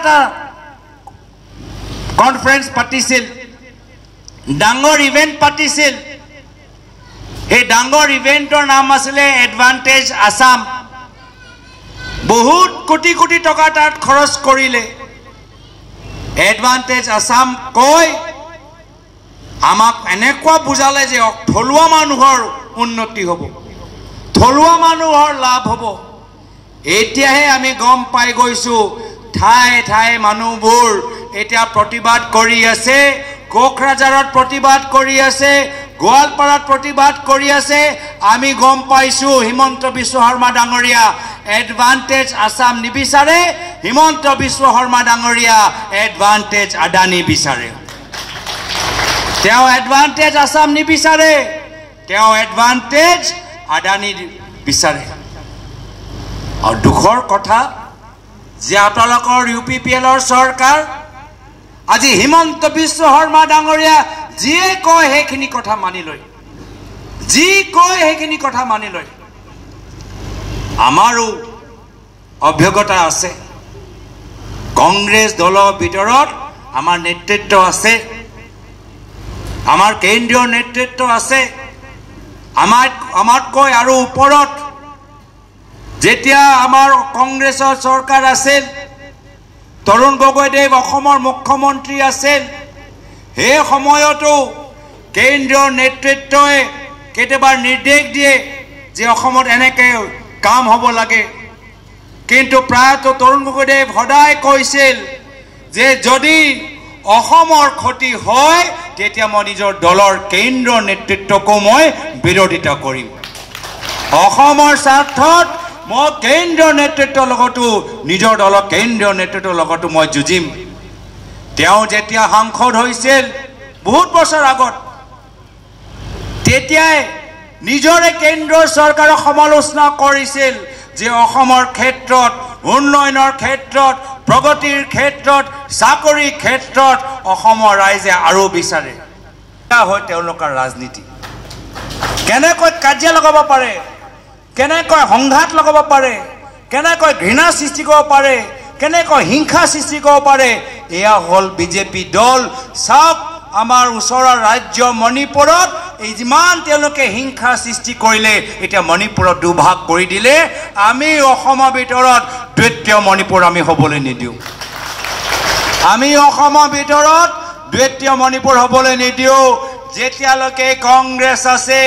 এটা কনফাৰেন্স পাতিছিল ডাঙৰ ইভেন্ট পাতিছিল এই ডাঙৰ ইভেন্টৰ নাম আছিলে এডভান্টেজ আসাম বহুত কোটি কোটি টকা তাত খৰচ কৰিলে এডভান্টেজ আসাম কয় আমাক এনেকুৱা বুজালে যে থলুৱা মানুহৰ উন্নতি হ'ব থলুৱা মানুহৰ লাভ হ'ব এতিয়াহে আমি গম পাই গৈছো ঠাই ঠাই মানুহবোৰ এতিয়া প্ৰতিবাদ কৰি আছে কোকৰাঝাৰত প্ৰতিবাদ কৰি আছে গোৱালপাৰাত প্ৰতিবাদ কৰি আছে আমি গম পাইছো হিমন্ত বিশ্ব শৰ্মা ডাঙৰীয়া এডভান্টেজ আসাম নিবিচাৰে হিমন্ত বিশ্ব শৰ্মা ডাঙৰীয়া এডভান্টেজ আদানী বিচাৰে তেওঁ এডভান্টেজ আসাম নিবিচাৰে তেওঁ এডভান্টেজ আদানী বিচাৰে আৰু দুখৰ কথা যে আপোনালোকৰ ইউপিপিএলৰ চৰকাৰ আজি হিমন্ত বিশ্ব শৰ্মা ডাঙৰীয়া যিয়ে কয় সেইখিনি কথা মানি লয় যি কয় সেইখিনি কথা মানি লয় আমাৰো অভিজ্ঞতা আছে কংগ্ৰেছ দলৰ ভিতৰত আমাৰ নেতৃত্ব আছে আমাৰ কেন্দ্ৰীয় নেতৃত্ব আছে আমাতকৈ আৰু ওপৰত যেতিয়া আমাৰ কংগ্ৰেছৰ চৰকাৰ আছিল তৰুণ গগৈদেৱ অসমৰ মুখ্যমন্ত্ৰী আছিল সেই সময়তো কেন্দ্ৰীয় নেতৃত্বই কেতিয়াবা নিৰ্দেশ দিয়ে যে অসমত এনেকৈ কাম হ'ব লাগে কিন্তু প্ৰায়তো তৰুণ গগৈদেৱ সদায় কৈছিল যে যদি অসমৰ ক্ষতি হয় তেতিয়া মই নিজৰ দলৰ কেন্দ্ৰীয় নেতৃত্বকো মই বিৰোধিতা কৰিম অসমৰ স্বাৰ্থত মই কেন্দ্ৰীয় নেতৃত্বৰ লগতো নিজৰ দলৰ কেন্দ্ৰীয় নেতৃত্বৰ লগতো মই যুঁজিম তেওঁ যেতিয়া সাংসদ হৈছিল বহুত বছৰ আগত তেতিয়াই নিজৰে কেন্দ্ৰীয় চৰকাৰক সমালোচনা কৰিছিল যে অসমৰ ক্ষেত্ৰত উন্নয়নৰ ক্ষেত্ৰত প্ৰগতিৰ ক্ষেত্ৰত চাকৰিৰ ক্ষেত্ৰত অসমৰ ৰাইজে আৰু বিচাৰে হয় তেওঁলোকৰ ৰাজনীতি কেনেকৈ কাজিয়া লগাব পাৰে কেনেকৈ সংঘাত লগাব পাৰে কেনেকৈ ঘৃণা সৃষ্টি কৰিব পাৰে কেনেকৈ হিংসা সৃষ্টি কৰিব পাৰে এয়া হ'ল বিজেপি দল চাওক আমাৰ ওচৰৰ ৰাজ্য মণিপুৰত এই যিমান তেওঁলোকে হিংসা সৃষ্টি কৰিলে এতিয়া মণিপুৰত দুভাগ কৰি দিলে আমি অসমৰ ভিতৰত দ্বিতীয় মণিপুৰ আমি হ'বলৈ নিদিওঁ আমি অসমৰ ভিতৰত দ্বিতীয় মণিপুৰ হ'বলৈ নিদিওঁ যেতিয়ালৈকে কংগ্ৰেছ আছে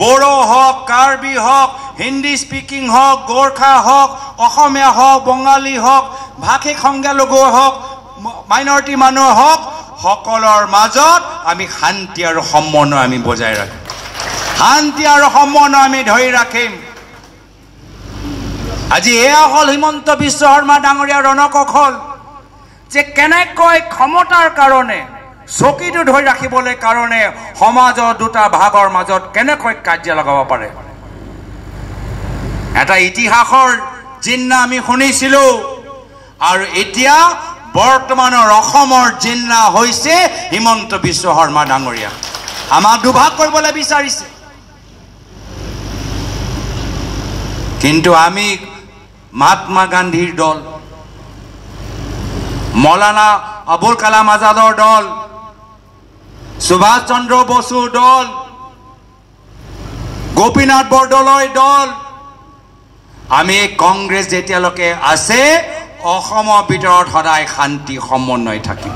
বড়ো হওক কাৰ্বি হওক হিন্দী স্পিকিং হওক গোৰ্খা হওক অসমীয়া হওক বঙালী হওক ভাষিক সংখ্যালঘু হওক মাইনৰিটি মানুহ হওক সকলৰ মাজত আমি শান্তি আৰু সমন্বয় আমি বজাই ৰাখিম শান্তি আৰু সমন্বয় আমি ধৰি ৰাখিম আজি এয়া হ'ল হিমন্ত বিশ্ব শৰ্মা ডাঙৰীয়া ৰণকৌশল যে কেনেকৈ ক্ষমতাৰ কাৰণে চকীটো ধৰি ৰাখিবলৈ কাৰণে সমাজৰ দুটা ভাগৰ মাজত কেনেকৈ কাজিয়া লগাব পাৰে এটা ইতিহাসৰ জিন্না আমি শুনিছিলো আৰু এতিয়া বৰ্তমানৰ অসমৰ জিন্না হৈছে হিমন্ত বিশ্ব শৰ্মা ডাঙৰীয়া আমাক দুভাগ কৰিবলৈ বিচাৰিছে কিন্তু আমি মহাত্মা গান্ধীৰ দল মৌলানা আবুল কালাম আজাদৰ দল সুভাষ চন্দ্ৰ বসুৰ দল গোপীনাথ বৰদলৈৰ দল আমি কংগ্ৰেছ যেতিয়ালৈকে আছে অসমৰ ভিতৰত সদায় শান্তি সমন্বয় থাকিব